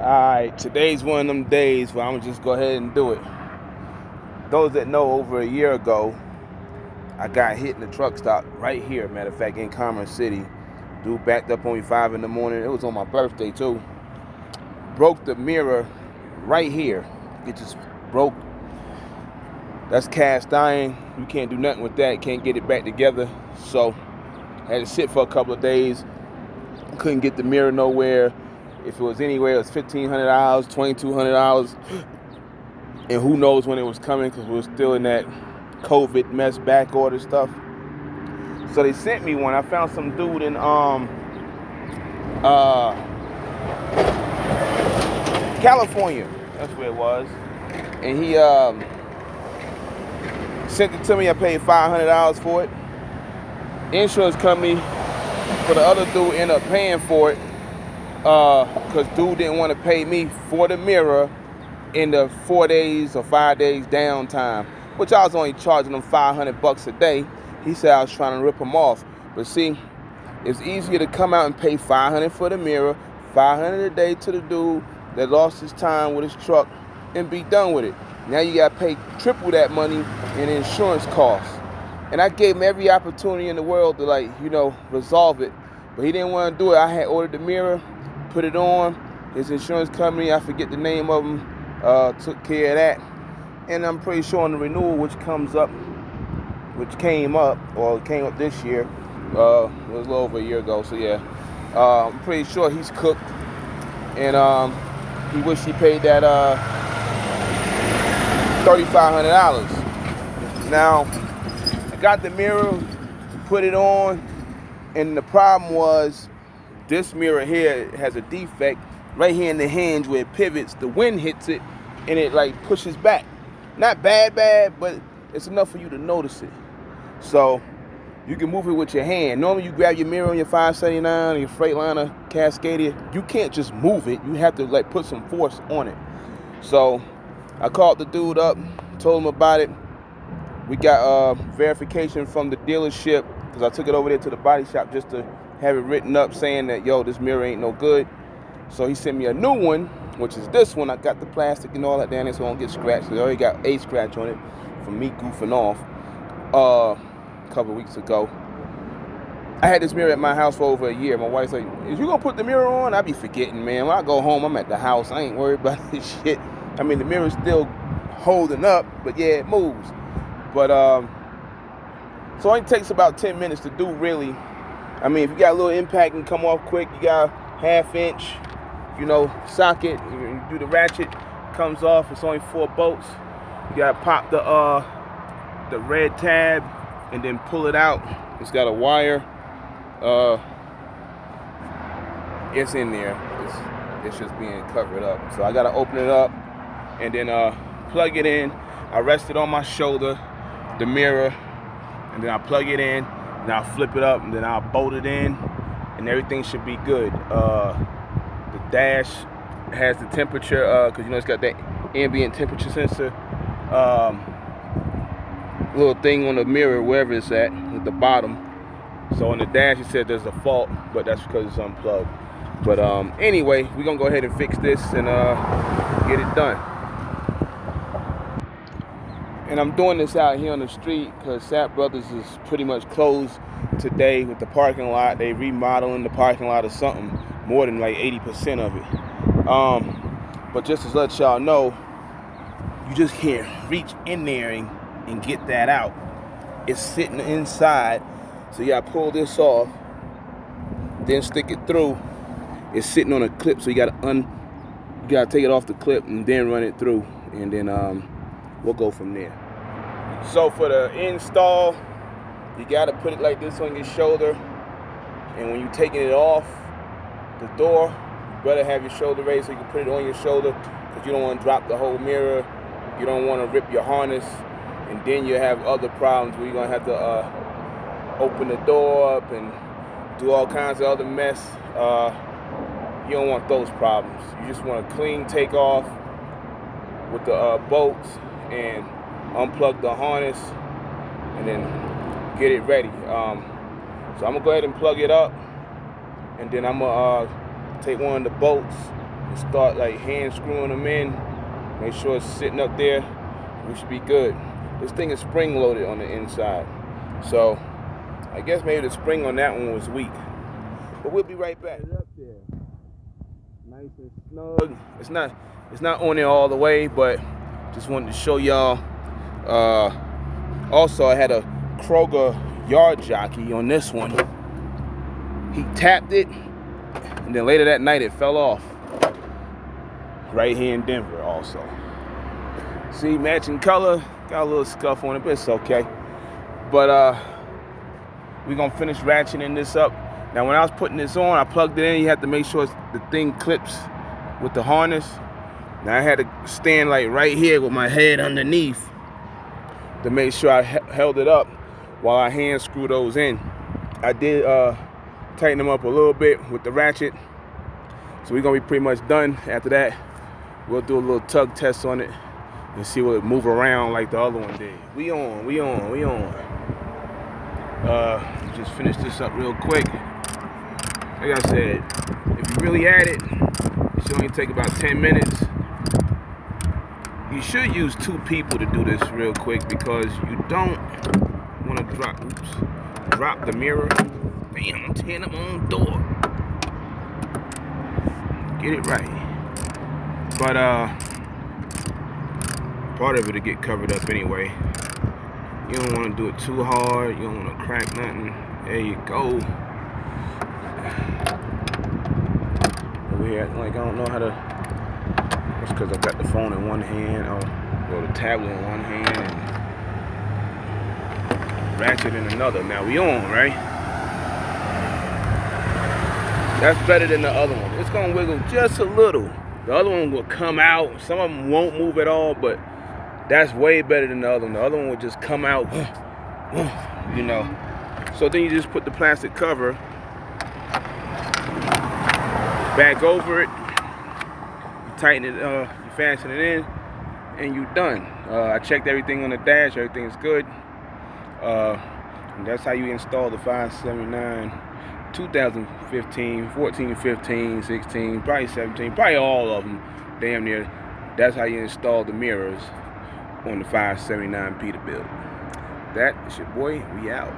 Alright, today's one of them days where I'm gonna just go ahead and do it. Those that know, over a year ago, I got hit in the truck stop right here, matter of fact, in Commerce City. Dude backed up on me 5 in the morning. It was on my birthday too. Broke the mirror right here. It just broke. That's cast iron. You can't do nothing with that. Can't get it back together. So I had to sit for a couple of days. Couldn't get the mirror nowhere. If it was anywhere, it was $1,500, $2,200. And who knows when it was coming, because we were still in that COVID mess back order stuff. So they sent me one. I found some dude in California. That's where it was. And he sent it to me. I paid $500 for it. Insurance company for the other dude ended up paying for it because dude didn't want to pay me for the mirror in the 4 days or 5 days downtime, which I was only charging him $500 a day. He said I was trying to rip him off. But see, it's easier to come out and pay $500 for the mirror, $500 a day to the dude that lost his time with his truck, and be done with it. Now you got to pay triple that money in insurance costs. And I gave him every opportunity in the world to resolve it. But he didn't want to do it. I had ordered the mirror, put it on. His insurance company, I forget the name of them, took care of that. And I'm pretty sure on the renewal, which came up this year, it was a little over a year ago, so yeah. I'm pretty sure he's cooked. And he wished he paid that $3,500. Now, I got the mirror, put it on, and the problem was this mirror here has a defect right here in the hinge where it pivots. The wind hits it and it pushes back. Not bad, but it's enough for you to notice it. So you can move it with your hand. Normally you grab your mirror on your 579 or your Freightliner Cascadia. You can't just move it. You have to put some force on it. So I called the dude up, told him about it. We got verification from the dealership, because I took it over there to the body shop just to have it written up saying that, yo, this mirror ain't no good. So he sent me a new one, which is this one. I got the plastic and all that down there so it won't get scratched. I already got a scratch on it from me goofing off a couple of weeks ago. I had this mirror at my house for over a year. My wife's like, is you gonna put the mirror on? I be forgetting, man. When I go home, I'm at the house. I ain't worried about this shit. I mean, the mirror's still holding up, but yeah, it moves. But so it only takes about 10 minutes to do, really. I mean, if you got a little impact and come off quick, you got a 1/2 inch, socket, you do the ratchet, comes off. It's only 4 bolts. You gotta pop the red tab and then pull it out. It's got a wire. It's in there. It's just being covered up. So I gotta open it up and then plug it in. I rest it on my shoulder, the mirror, and then I plug it in, and I'll flip it up, and then I'll bolt it in, and everything should be good. The dash has the temperature, because it's got that ambient temperature sensor little thing on the mirror, wherever it's at the bottom. So on the dash it said there's a fault, but that's because it's unplugged. But anyway, we're gonna go ahead and fix this and get it done. And I'm doing this out here on the street because Sap Brothers is pretty much closed today with the parking lot. They remodeling the parking lot or something, more than 80% of it. But just to let y'all know, you just can't reach in there and get that out. It's sitting inside, so you gotta pull this off, then stick it through. It's sitting on a clip, so you gotta take it off the clip and then run it through, and then we'll go from there. So for the install, you gotta put it like this on your shoulder, and when you're taking it off the door, you better have your shoulder raised so you can put it on your shoulder, because you don't want to drop the whole mirror. You don't want to rip your harness, and then you have other problems where you're gonna have to open the door up and do all kinds of other mess. You don't want those problems. You just want a clean takeoff with the bolts and unplug the harness and then get it ready. So I'm gonna go ahead and plug it up, and then I'm gonna take one of the bolts and start like hand screwing them in. Make sure it's sitting up there. We should be good. This thing is spring loaded on the inside, so I guess maybe the spring on that one was weak. But we'll be right back. It's up there, nice and snug. It's not on there all the way, but just wanted to show y'all. Also, I had a Kroger yard jockey on this one. He tapped it, and then later that night it fell off. Right here in Denver also. See, matching color, got a little scuff on it, but it's okay. But we're gonna finish ratcheting this up. Now when I was putting this on, I plugged it in. You have to make sure the thing clips with the harness. Now I had to stand like right here with my head underneath to make sure I held it up while I hand screw those in. I did tighten them up a little bit with the ratchet. So we're gonna be pretty much done. After that, we'll do a little tug test on it and see what it move around like the other one did. We on. Just finish this up real quick. Like I said, if you really at it, it should only take about 10 minutes. You should use 2 people to do this real quick because you don't want to drop the mirror. Damn, I'm tearing up my own door. Get it right. But part of it will get covered up anyway. You don't want to do it too hard. You don't want to crack nothing. There you go. Over here, like I don't know how to. That's because I got the phone in one hand, or the tablet in one hand, and ratchet in another. Now we on, right? That's better than the other one. It's gonna wiggle just a little. The other one will come out. Some of them won't move at all, but that's way better than the other one. The other one will just come out, you know. So then you just put the plastic cover back over it. You tighten it, you fasten it in, and you're done. I checked everything on the dash. Everything's good. And that's how you install the 579. 2015, 14, 15, 16, probably 17, probably all of them, damn near. That's how you install the mirrors on the 579 Peterbilt. That is your boy. We out.